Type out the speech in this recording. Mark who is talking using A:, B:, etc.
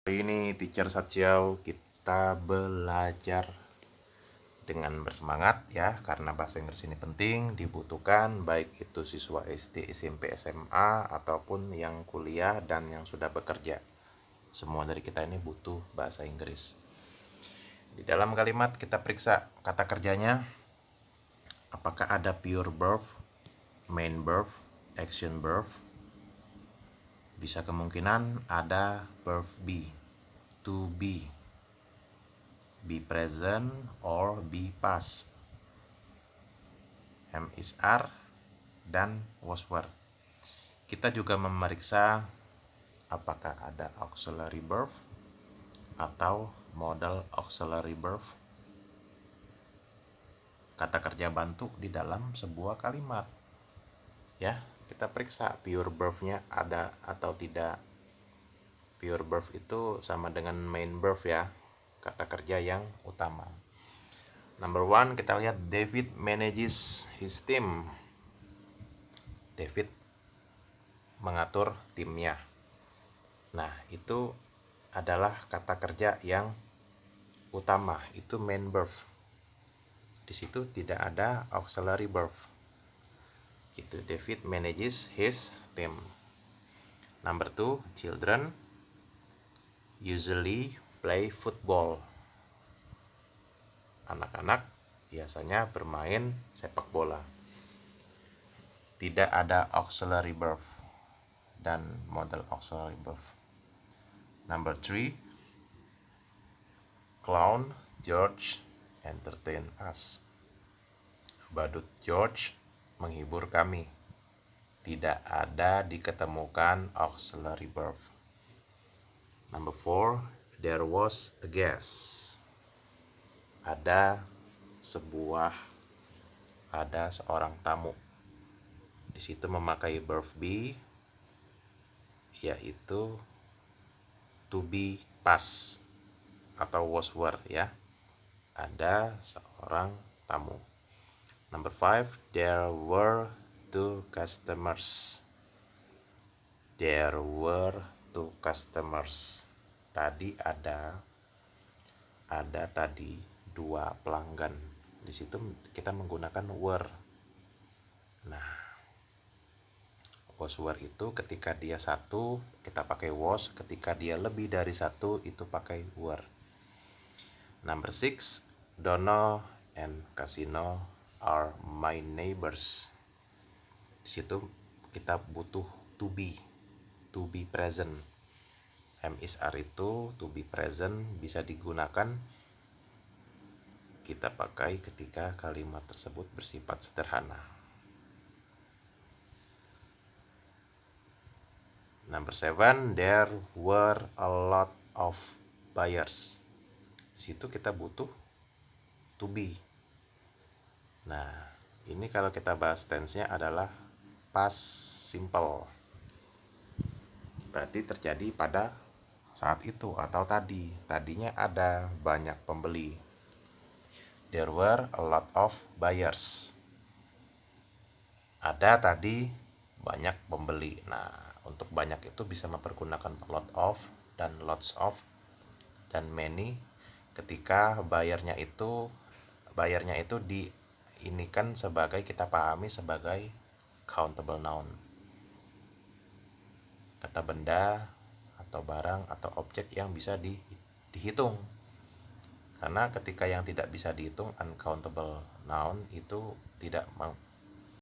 A: Hari ini Teacher Satyau kita belajar dengan bersemangat ya, karena bahasa Inggris ini penting, dibutuhkan baik itu siswa SD, SMP, SMA ataupun yang kuliah dan yang sudah bekerja. Semua dari kita ini butuh bahasa Inggris. Di dalam kalimat kita periksa kata kerjanya, apakah ada pure verb, main verb, action verb. Bisa kemungkinan ada verb be, to be present or be past, am is are dan was were. Kita juga memeriksa apakah ada auxiliary verb atau modal auxiliary verb, kata kerja bantu di dalam sebuah kalimat. Ya, kita periksa pure verb-nya ada atau tidak. Pure verb itu sama dengan main verb ya, kata kerja yang utama. Number one, kita lihat David manages his team. David mengatur timnya. Nah, itu adalah kata kerja yang utama, itu main verb. Di situ tidak ada auxiliary verb. Itu David manages his team. Number two, children usually play football. Anak-anak biasanya bermain sepak bola. Tidak ada auxiliary verb dan modal auxiliary verb. Number three, clown George entertain us. Badut George menghibur kami. Tidak ada diketemukan auxiliary verb. Number four, there was a guest. Ada seorang tamu. Di situ memakai verb be, yaitu to be past atau was were ya. Ada seorang tamu. Number five, there were two customers. There were two customers. Tadi ada tadi dua pelanggan. Di situ kita menggunakan were. Nah, was were itu ketika dia satu kita pakai was, ketika dia lebih dari satu itu pakai were. Number six, Dono and Casino are my neighbors. Di situ kita butuh to be present. Am is are itu to be present bisa digunakan kita pakai ketika kalimat tersebut bersifat sederhana. Number seven, there were a lot of buyers. Di situ kita butuh to be. Nah, ini kalau kita bahas tense-nya adalah past simple. Berarti terjadi pada saat itu atau tadi. Tadinya ada banyak pembeli. There were a lot of buyers. Ada tadi banyak pembeli. Nah, untuk banyak itu bisa mempergunakan a lot of dan lots of dan many ketika bayarnya itu diinikan sebagai, kita pahami sebagai countable noun. Kata benda atau barang atau objek yang bisa dihitung. Karena ketika yang tidak bisa dihitung, uncountable noun, itu tidak